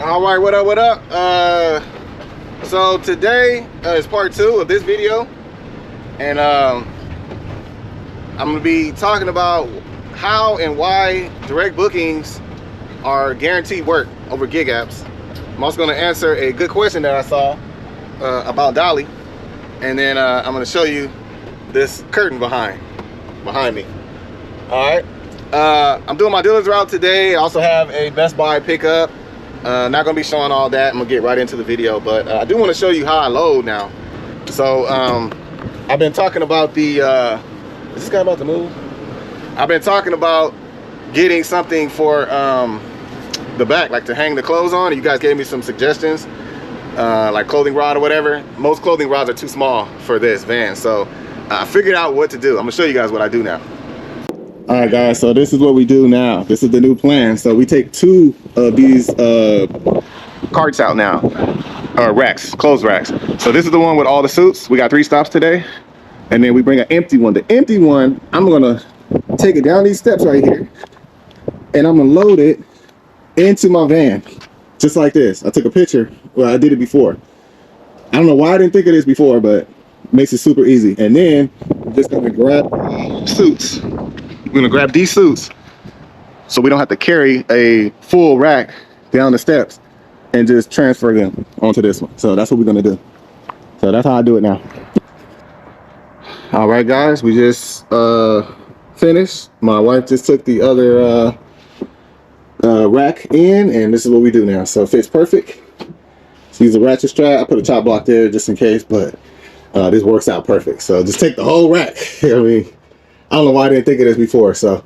All right, what up, what up? So today is part 2 of this video, and I'm gonna be talking about how and why direct bookings are guaranteed work over gig apps. I'm also gonna answer a good question that I saw about Dolly, and then I'm gonna show you this curtain behind me. All right, I'm doing my dealer's route today. I also have a Best Buy pickup. Not gonna be showing all that. I'm gonna get right into the video, but I do want to show you how I load now. So I've been talking about the is this guy about to move? I've been talking about getting something for the back, like to hang the clothes on. You guys gave me some suggestions, like clothing rod or whatever. Most clothing rods are too small for this van, so I figured out what to do. I'm gonna show you guys what I do now. All right, guys, so this is what we do now. This is the new plan. So we take 2 of these carts out now, racks, clothes racks. So this is the one with all the suits. We got 3 stops today, and then we bring an empty one. The empty one, I'm gonna take it down these steps right here, and I'm gonna load it into my van, just like this. I took a picture. Well, I did it before. I don't know why I didn't think of this before, but it makes it super easy. And then I'm just gonna grab suits. We're gonna grab these suits so we don't have to carry a full rack down the steps and just transfer them onto this one. So that's what we're gonna do. So that's how I do it now. All right, guys, we just finished. My wife just took the other rack in, and this is what we do now. So it fits perfect. So use a ratchet strap. I put a chop block there just in case, but this works out perfect. So just take the whole rack. I mean, I don't know why I didn't think of this before, so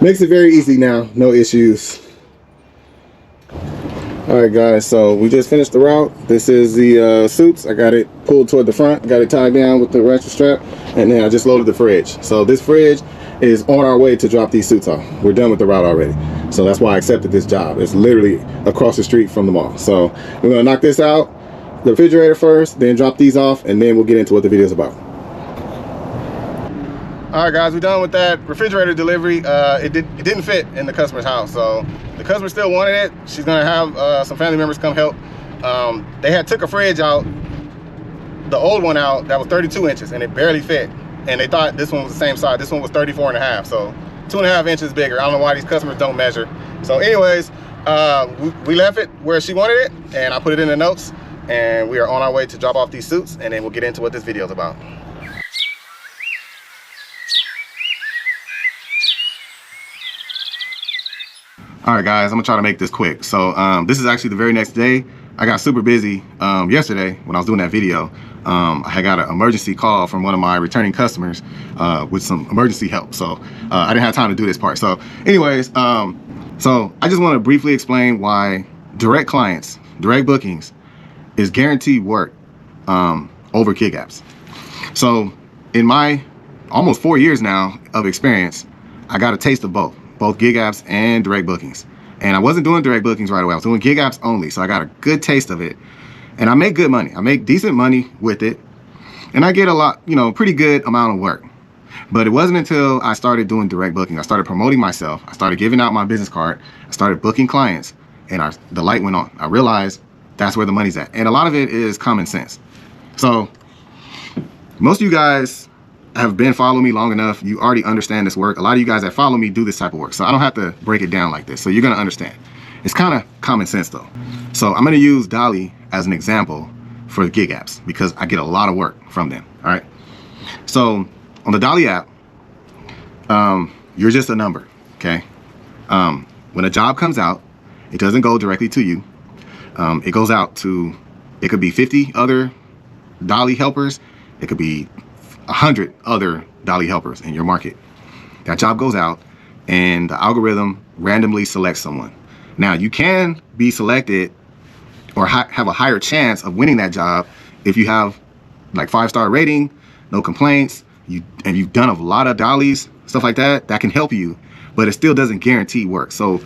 makes it very easy now, no issues. All right, guys, so we just finished the route. This is the suits. I got it pulled toward the front, got it tied down with the ratchet strap, and then I just loaded the fridge. So this fridge is on our way to drop these suits off. We're done with the route already, so that's why I accepted this job. It's literally across the street from the mall. So we're gonna knock this out, the refrigerator first, then drop these off, and then we'll get into what the video is about. All right, guys, we're done with that refrigerator delivery. It didn't fit in the customer's house, so the customer still wanted it. She's gonna have some family members come help. They had took a fridge out, the old one out, that was 32 inches, and it barely fit. And they thought this one was the same size. This one was 34 and a half, so 2.5 inches bigger. I don't know why these customers don't measure. So anyways, we left it where she wanted it, and I put it in the notes, and we are on our way to drop off these suits, and then we'll get into what this video is about. All right, guys, I'm gonna try to make this quick. So this is actually the very next day. I got super busy yesterday when I was doing that video. I got an emergency call from one of my returning customers with some emergency help. So I didn't have time to do this part. So anyways, so I just wanna briefly explain why direct clients, direct bookings is guaranteed work over gig apps. So in my almost 4 years now of experience, I got a taste of both gig apps and direct bookings. And I wasn't doing direct bookings right away. I was doing gig apps only. So I got a good taste of it. And I make good money. I make decent money with it. And I get a lot, pretty good amount of work. But it wasn't until I started doing direct booking, I started promoting myself, I started giving out my business card, I started booking clients, and the light went on. I realized that's where the money's at. And a lot of it is common sense. So most of you guys have been following me long enough. You already understand this work. A lot of you guys that follow me do this type of work, so I don't have to break it down like this. So you're gonna understand. It's kind of common sense though. So I'm gonna use Dolly as an example for the gig apps because I get a lot of work from them. All right. So on the Dolly app, you're just a number. Okay. When a job comes out, it doesn't go directly to you. It goes out to, it could be 50 other Dolly helpers. It could be 100 other Dolly helpers in your market. That job goes out and the algorithm randomly selects someone. Now you can be selected or have a higher chance of winning that job if you have like 5-star rating, no complaints, and you've done a lot of Dollies, stuff like that, that can help you, but it still doesn't guarantee work. So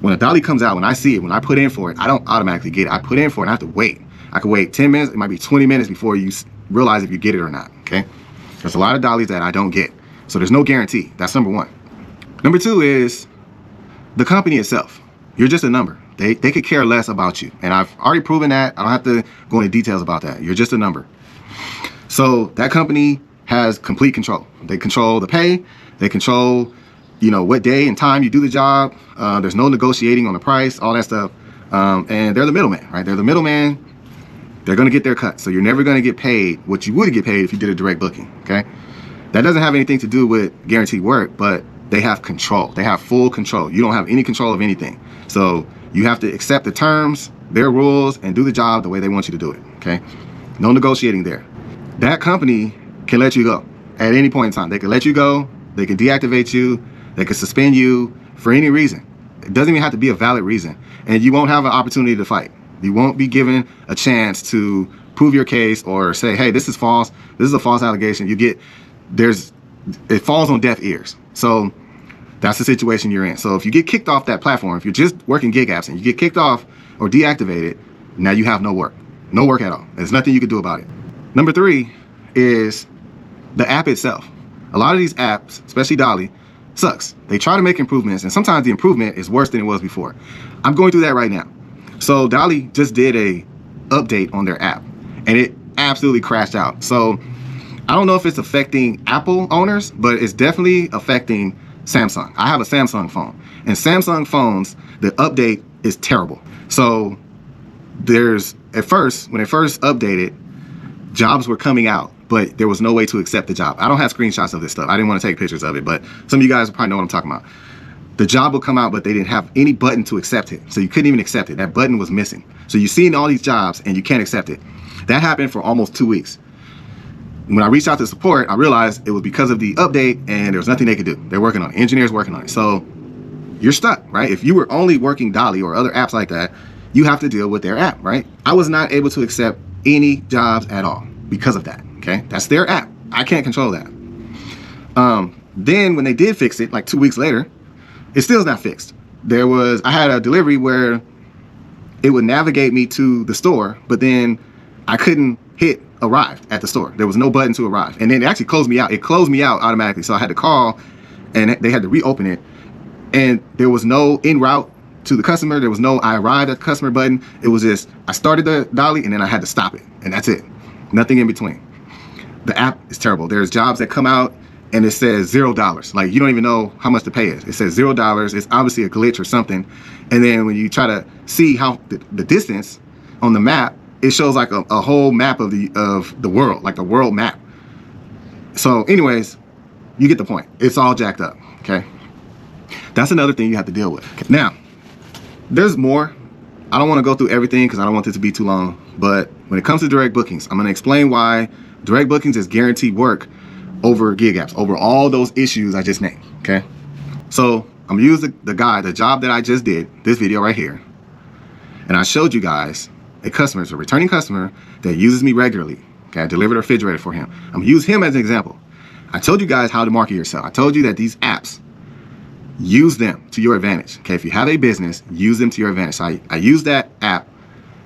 when a Dolly comes out, when I see it, when I put in for it, I don't automatically get it. I put in for it and I have to wait. I could wait 10 minutes, it might be 20 minutes before you realize if you get it or not, okay? There's a lot of Dollies that I don't get. So there's no guarantee. That's number one. Number two is the company itself. You're just a number. They could care less about you. And I've already proven that. I don't have to go into details about that. You're just a number. So that company has complete control. They control the pay. They control, you know, what day and time you do the job. There's no negotiating on the price, all that stuff. And they're the middleman, right? They're the middleman. They're going to get their cut. So you're never going to get paid what you would get paid if you did a direct booking, okay? That doesn't have anything to do with guaranteed work, but they have control. They have full control. You don't have any control of anything. So you have to accept the terms, their rules, and do the job the way they want you to do it, okay? No negotiating there. That company can let you go at any point in time. They can let you go. They can deactivate you. They can suspend you for any reason. It doesn't even have to be a valid reason. And you won't have an opportunity to fight. You won't be given a chance to prove your case or say, hey, this is false. This is a false allegation. It falls on deaf ears. So that's the situation you're in. So if you get kicked off that platform, if you're just working gig apps and you get kicked off or deactivated, now you have no work. No work at all. There's nothing you can do about it. Number 3 is the app itself. A lot of these apps, especially Dolly, sucks. They try to make improvements, and sometimes the improvement is worse than it was before. I'm going through that right now. So Dolly just did a update on their app, and it absolutely crashed out. So I don't know if it's affecting Apple owners, but it's definitely affecting Samsung. I have a Samsung phone, and Samsung phones, the update is terrible. So at first, when it first updated, jobs were coming out, but there was no way to accept the job. I don't have screenshots of this stuff. I didn't want to take pictures of it, but some of you guys probably know what I'm talking about. The job will come out, but they didn't have any button to accept it. So you couldn't even accept it. That button was missing. So you're seeing all these jobs and you can't accept it. That happened for almost 2 weeks. When I reached out to support, I realized it was because of the update and there was nothing they could do. They're working on it. Engineers working on it. So you're stuck, right? If you were only working Dolly or other apps like that, you have to deal with their app, right? I was not able to accept any jobs at all because of that, okay? That's their app. I can't control that. Then when they did fix it, like 2 weeks later, it still is not fixed. I had a delivery where it would navigate me to the store, but then I couldn't hit arrive at the store. There was no button to arrive. And then it actually closed me out. It closed me out automatically. So I had to call and they had to reopen it. And there was no en route to the customer. There was no I arrived at the customer button. It was just, I started the Dolly and then I had to stop it. And that's it. Nothing in between. The app is terrible. There's jobs that come out and it says $0. Like you don't even know how much the pay is. It says $0. It's obviously a glitch or something. And then when you try to see how the distance on the map, it shows like a whole map of the world, like the world map. So anyways, you get the point. It's all jacked up, okay? That's another thing you have to deal with. Okay. Now, there's more. I don't want to go through everything because I don't want it to be too long. But when it comes to direct bookings, I'm going to explain why direct bookings is guaranteed work over gig apps, over all those issues I just named, okay? So I'm going to use the job that I just did, this video right here. And I showed you guys a returning customer that uses me regularly. Okay, I delivered a refrigerator for him. I'm going to use him as an example. I told you guys how to market yourself. I told you that these apps, use them to your advantage. Okay, if you have a business, use them to your advantage. So I use that app,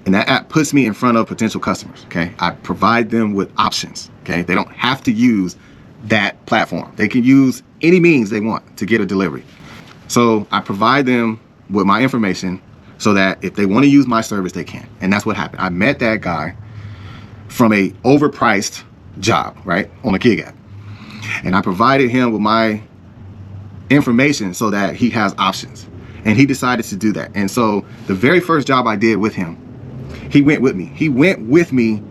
and that app puts me in front of potential customers. Okay, I provide them with options. Okay, they don't have to use that platform. They can use any means they want to get a delivery. So I provide them with my information so that if they want to use my service, they can. And that's what happened. I met that guy from a overpriced job, right, on a gig app. And I provided him with my information so that he has options. And he decided to do that. And so the very first job I did with him, he went with me. He went with me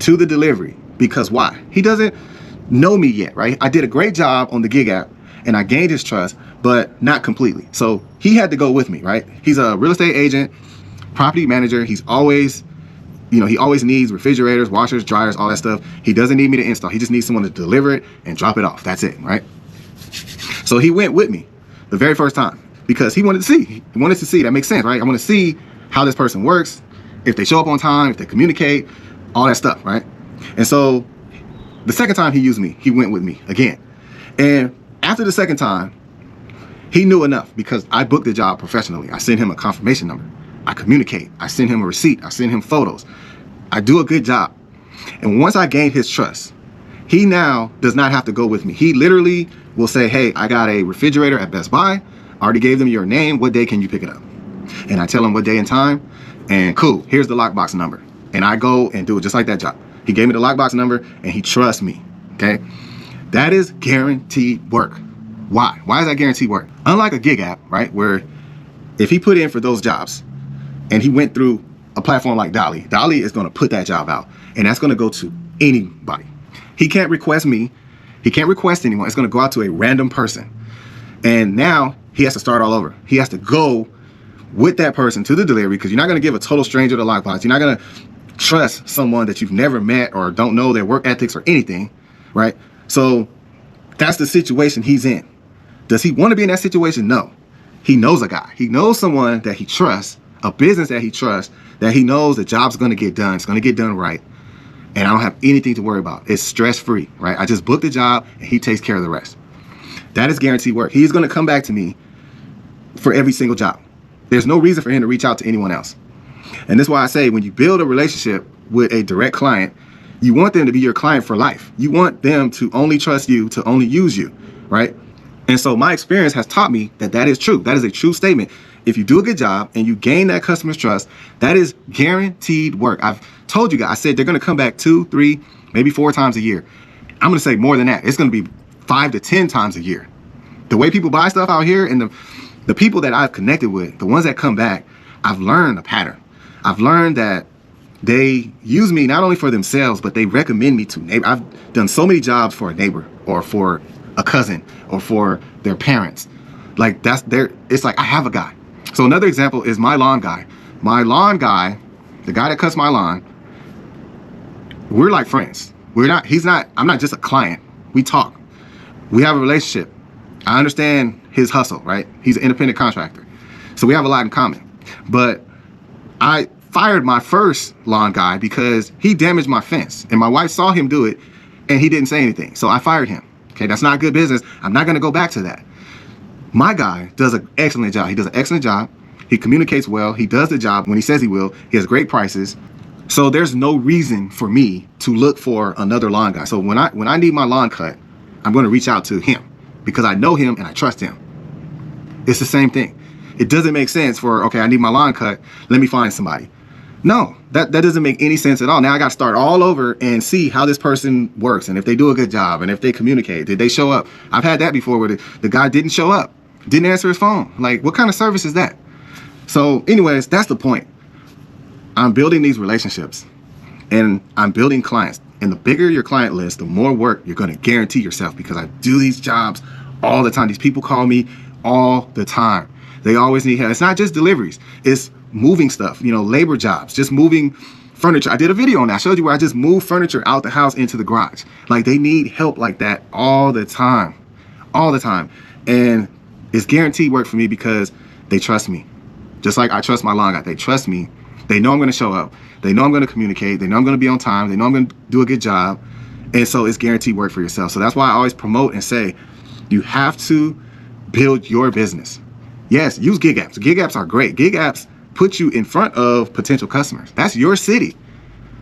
to the delivery because why? He doesn't know me yet, right? I did a great job on the gig app and I gained his trust, but not completely. So he had to go with me, right? He's a real estate agent, property manager. He's always, he always needs refrigerators, washers, dryers, all that stuff. He doesn't need me to install. He just needs someone to deliver it and drop it off. That's it, right? So he went with me the very first time because he wanted to see. He wanted to see. That makes sense, right? I want to see how this person works, if they show up on time, if they communicate, all that stuff, right? And so the second time he used me, he went with me again. And after the second time, he knew enough because I booked the job professionally. I sent him a confirmation number. I communicate. I send him a receipt. I send him photos. I do a good job. And once I gained his trust, he now does not have to go with me. He literally will say, hey, I got a refrigerator at Best Buy. I already gave them your name. What day can you pick it up? And I tell him what day and time, and cool, here's the lockbox number. And I go and do it just like that job. He gave me the lockbox number and he trusts me, okay? That is guaranteed work. Why? Why is that guaranteed work? Unlike a gig app, right, where if he put in for those jobs and he went through a platform like Dolly, Dolly is gonna put that job out, and that's gonna go to anybody. He can't request me, he can't request anyone, it's gonna go out to a random person. And now he has to start all over. He has to go with that person to the delivery, because you're not gonna give a total stranger the lockbox. You're not gonna trust someone that you've never met or don't know their work ethics or anything, right? So that's the situation he's in. Does he want to be in that situation? No. He knows a guy. He knows someone that he trusts, a business that he trusts, that he knows the job's going to get done. It's going to get done right. And I don't have anything to worry about. It's stress-free, right? I just booked the job and he takes care of the rest. That is guaranteed work. He's going to come back to me for every single job. There's no reason for him to reach out to anyone else. And that's why I say when you build a relationship with a direct client, you want them to be your client for life. You want them to only trust you, to only use you, right? And so my experience has taught me that that is true. That is a true statement. If you do a good job and you gain that customer's trust, that is guaranteed work. I've told you guys, I said they're going to come back 2, 3, maybe 4 times a year. I'm going to say more than that. It's going to be 5 to 10 times a year. The way people buy stuff out here, and the people that I've connected with, the ones that come back, I've learned a pattern. I've learned that they use me not only for themselves, but they recommend me to neighbor. I've done so many jobs for a neighbor or for a cousin or for their parents. Like it's like I have a guy. So another example is my lawn guy. My lawn guy, the guy that cuts my lawn, we're like friends. I'm not just a client. We talk. We have a relationship. I understand his hustle, right? He's an independent contractor. So we have a lot in common. But I fired my first lawn guy because he damaged my fence, and my wife saw him do it and he didn't say anything. So I fired him. Okay, that's not good business. I'm not going to go back to that. My guy does an excellent job. He does an excellent job. He communicates well. He does the job when he says he will. He has great prices. So there's no reason for me to look for another lawn guy. So when I need my lawn cut, I'm going to reach out to him because I know him and I trust him. It's the same thing. It doesn't make sense for, okay, I need my lawn cut, let me find somebody. No, that doesn't make any sense at all. Now I got to start all over and see how this person works and if they do a good job and if they communicate. Did they show up? I've had that before where the guy didn't show up, didn't answer his phone. Like, what kind of service is that? So anyways, that's the point. I'm building these relationships and I'm building clients. And the bigger your client list, the more work you're going to guarantee yourself, because I do these jobs all the time. These people call me all the time. They always need help. It's not just deliveries. It's moving stuff, labor jobs, just moving furniture. I did a video on that. I showed you where I just moved furniture out the house into the garage. Like, they need help like that all the time, And it's guaranteed work for me because they trust me. Just like I trust my lawn guy. They trust me. They know I'm going to show up. They know I'm going to communicate. They know I'm going to be on time. They know I'm going to do a good job. And so it's guaranteed work for yourself. So that's why I always promote and say, you have to build your business. Yes, use gig apps. Gig apps are great. Gig apps put you in front of potential customers. That's your city.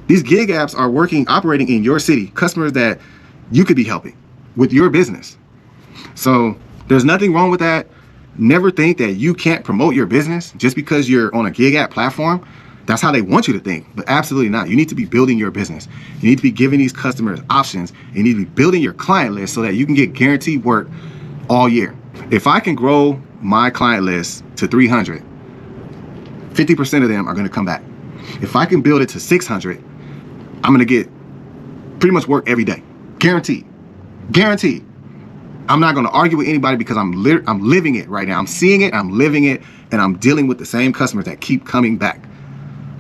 These gig apps are operating in your city, customers that you could be helping with your business. So there's nothing wrong with that. Never think that you can't promote your business just because you're on a gig app platform. That's how they want you to think, but absolutely not. You need to be building your business. You need to be giving these customers options. You need to be building your client list so that you can get guaranteed work all year. If I can grow my client list to 300, 50% of them are going to come back. If I can build it to 600, I'm going to get pretty much work every day. Guaranteed. Guaranteed. I'm not going to argue with anybody because I'm living it right now. I'm seeing it, I'm living it, and I'm dealing with the same customers that keep coming back.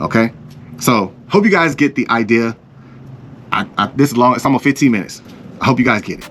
Okay? So, hope you guys get the idea. This is long. It's almost 15 minutes. I hope you guys get it.